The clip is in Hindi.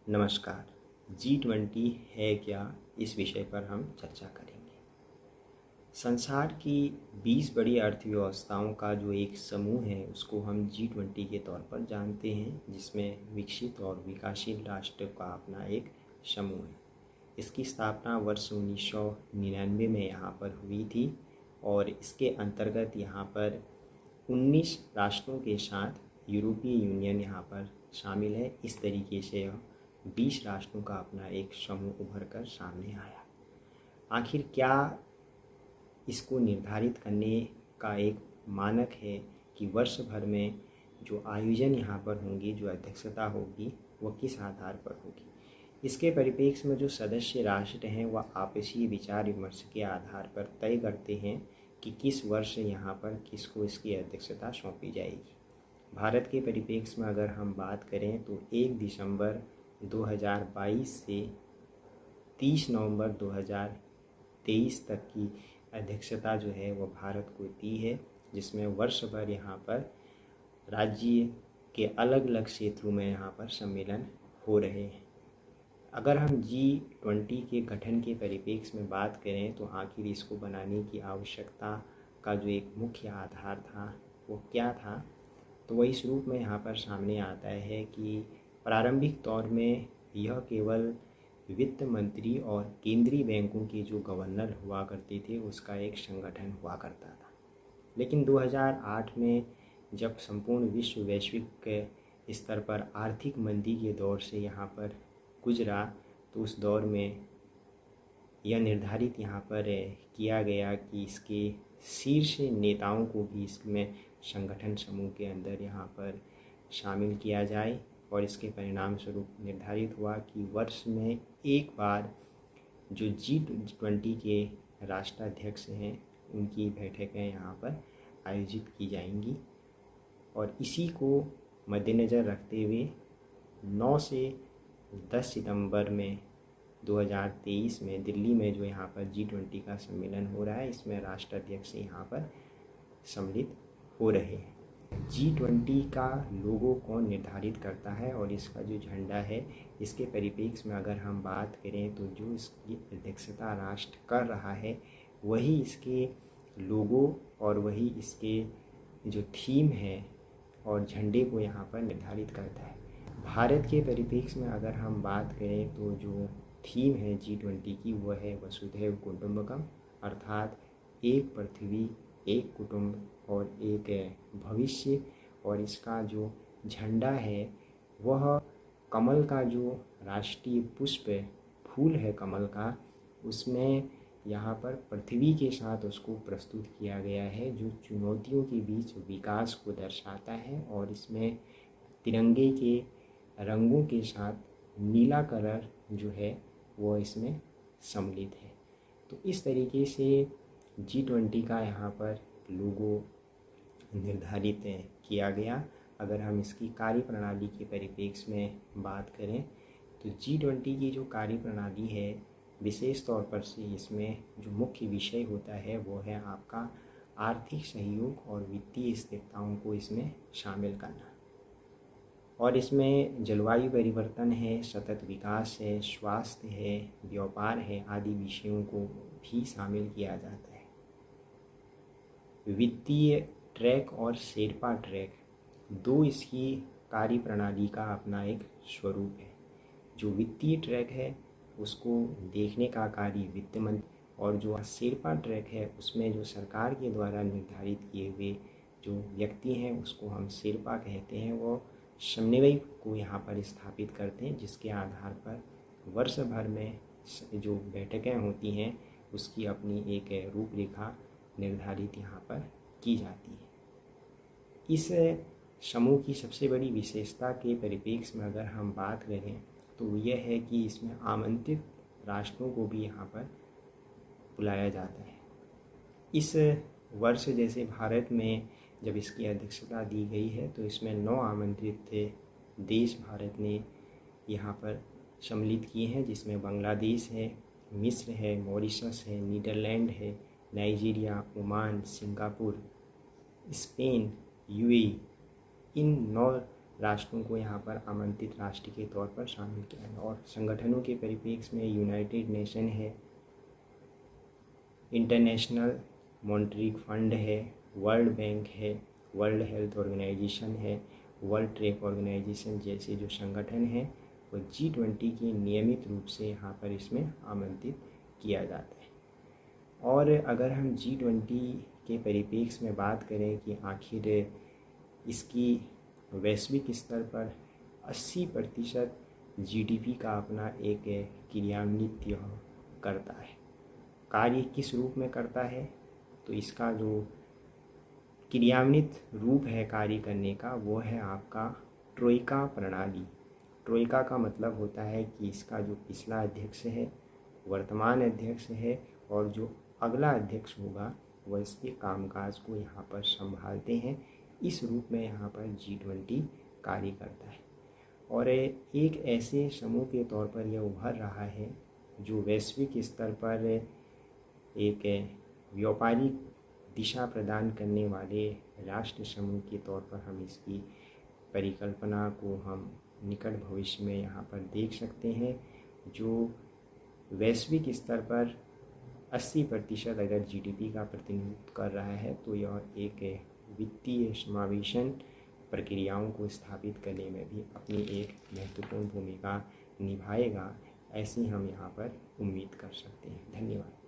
नमस्कार। G20 है क्या, इस विषय पर हम चर्चा करेंगे। संसार की 20 बड़ी अर्थव्यवस्थाओं का जो एक समूह है उसको हम G20 के तौर पर जानते हैं, जिसमें विकसित और विकासशील राष्ट्र का अपना एक समूह है। इसकी स्थापना वर्ष 1999 में यहाँ पर हुई थी और इसके अंतर्गत यहाँ पर 19 राष्ट्रों के साथ यूरोपीय यूनियन यहाँ पर शामिल है। इस तरीके से 20 राष्ट्रों का अपना एक समूह उभर कर सामने आया। आखिर क्या इसको निर्धारित करने का एक मानक है कि वर्ष भर में जो आयोजन यहाँ पर होंगे, जो अध्यक्षता होगी, वह किस आधार पर होगी। इसके परिप्रेक्ष्य में जो सदस्य राष्ट्र हैं वह आपसी विचार विमर्श के आधार पर तय करते हैं कि किस वर्ष यहाँ पर किसको इसकी अध्यक्षता सौंपी जाएगी। भारत के परिप्रेक्ष्य में अगर हम बात करें तो 1 दिसंबर 2022 से 30 नवंबर 2023 तक की अध्यक्षता जो है वो भारत को दी है, जिसमें वर्ष भर यहाँ पर राज्य के अलग अलग क्षेत्रों में यहाँ पर सम्मेलन हो रहे हैं। अगर हम G20 के गठन के परिप्रेक्ष्य में बात करें तो आखिर इसको बनाने की आवश्यकता का जो एक मुख्य आधार था वो क्या था, तो वही इस रूप में यहाँ पर सामने आता है कि प्रारंभिक दौर में यह केवल वित्त मंत्री और केंद्रीय बैंकों के जो गवर्नर हुआ करते थे उसका एक संगठन हुआ करता था। लेकिन 2008 में जब संपूर्ण विश्व वैश्विक स्तर पर आर्थिक मंदी के दौर से यहाँ पर गुजरा, तो उस दौर में यह निर्धारित यहाँ पर किया गया कि इसके शीर्ष नेताओं को भी इसमें संगठन समूह के अंदर यहाँ पर शामिल किया जाए। और इसके परिणाम स्वरूप निर्धारित हुआ कि वर्ष में एक बार जो G20 के राष्ट्राध्यक्ष हैं उनकी बैठकें यहाँ पर आयोजित की जाएंगी। और इसी को मद्देनज़र रखते हुए 9 से 10 सितंबर में 2023 में दिल्ली में जो यहाँ पर G20 का सम्मेलन हो रहा है, इसमें राष्ट्राध्यक्ष यहाँ पर सम्मिलित हो रहे हैं। G20 का लोगो कौन निर्धारित करता है और इसका जो झंडा है, इसके परिप्रेक्ष्य में अगर हम बात करें तो जो इसकी अध्यक्षता राष्ट्र कर रहा है वही इसके लोगो और वही इसके जो थीम है और झंडे को यहाँ पर निर्धारित करता है। भारत के परिप्रेक्ष्य में अगर हम बात करें तो जो थीम है G20 की वह है वसुधैव कुटुंबकम, अर्थात एक पृथ्वी, एक कुटुंब और एक भविष्य। और इसका जो झंडा है वह कमल का जो राष्ट्रीय पुष्प फूल है कमल का, उसमें यहाँ पर पृथ्वी के साथ उसको प्रस्तुत किया गया है, जो चुनौतियों के बीच विकास को दर्शाता है। और इसमें तिरंगे के रंगों के साथ नीला कलर जो है वो इसमें सम्मिलित है। तो इस तरीके से G20 का यहाँ पर लोगो निर्धारित किया गया। अगर हम इसकी कार्य प्रणाली के परिप्रेक्ष्य में बात करें तो G20 की जो कार्य प्रणाली है, विशेष तौर पर से इसमें जो मुख्य विषय होता है वो है आपका आर्थिक सहयोग और वित्तीय स्थिरताओं को इसमें शामिल करना। और इसमें जलवायु परिवर्तन है, सतत विकास है, स्वास्थ्य है, व्यापार है आदि विषयों को भी शामिल किया जाता है। वित्तीय ट्रैक और शेरपा ट्रैक दो इसकी कार्य प्रणाली का अपना एक स्वरूप है। जो वित्तीय ट्रैक है उसको देखने का कार्य वित्त मंत्री, और जो शेरपा ट्रैक है उसमें जो सरकार के द्वारा निर्धारित किए हुए जो व्यक्ति हैं उसको हम शेरपा कहते हैं, वो समन्वय को यहाँ पर स्थापित करते हैं, जिसके आधार पर वर्ष भर में जो बैठकें होती हैं उसकी अपनी एक रूपरेखा निर्धारित यहाँ पर की जाती है। इस समूह की सबसे बड़ी विशेषता के परिप्रेक्ष्य में अगर हम बात करें तो यह है कि इसमें आमंत्रित राष्ट्रों को भी यहाँ पर बुलाया जाता है। इस वर्ष जैसे भारत में जब इसकी अध्यक्षता दी गई है तो इसमें 9 आमंत्रित देश भारत ने यहाँ पर सम्मिलित किए हैं, जिसमें बांग्लादेश है, मिस्र है, मॉरिशस है, नीदरलैंड है, Nigeria, Oman, Singapore, Spain, UAE। इन 9 राष्ट्रों को यहाँ पर आमंत्रित राष्ट्र के तौर पर शामिल किया है। और संगठनों के परिप्रेक्ष्य में यूनाइटेड नेशन है, इंटरनेशनल मॉनेटरी फंड है, वर्ल्ड बैंक है, वर्ल्ड हेल्थ ऑर्गेनाइजेशन है, वर्ल्ड ट्रेड ऑर्गेनाइजेशन जैसे जो संगठन हैं वो G20 की नियमित रूप से यहाँ पर इसमें आमंत्रित किया जाता है। और अगर हम G20 के परिप्रेक्ष्य में बात करें कि आखिर इसकी वैश्विक स्तर पर 80% GDP का अपना एक क्रियान्वित करता है। कार्य किस रूप में करता है, तो इसका जो क्रियान्वित रूप है कार्य करने का वो है आपका ट्रोइका प्रणाली। ट्रोइका का मतलब होता है कि इसका जो पिछला अध्यक्ष है, वर्तमान अध्यक्ष है और जो अगला अध्यक्ष होगा वह इसके कामकाज को यहाँ पर संभालते हैं। इस रूप में यहाँ पर G20 कार्य करता है और एक ऐसे समूह के तौर पर यह उभर रहा है जो वैश्विक स्तर पर एक व्यापारिक दिशा प्रदान करने वाले राष्ट्र समूह के तौर पर हम इसकी परिकल्पना को हम निकट भविष्य में यहाँ पर देख सकते हैं। जो वैश्विक स्तर पर 80% अगर GDP का प्रतिनिधित्व कर रहा है तो यह एक वित्तीय समावेशन प्रक्रियाओं को स्थापित करने में भी अपनी एक महत्वपूर्ण भूमिका निभाएगा, ऐसी हम यहाँ पर उम्मीद कर सकते हैं। धन्यवाद।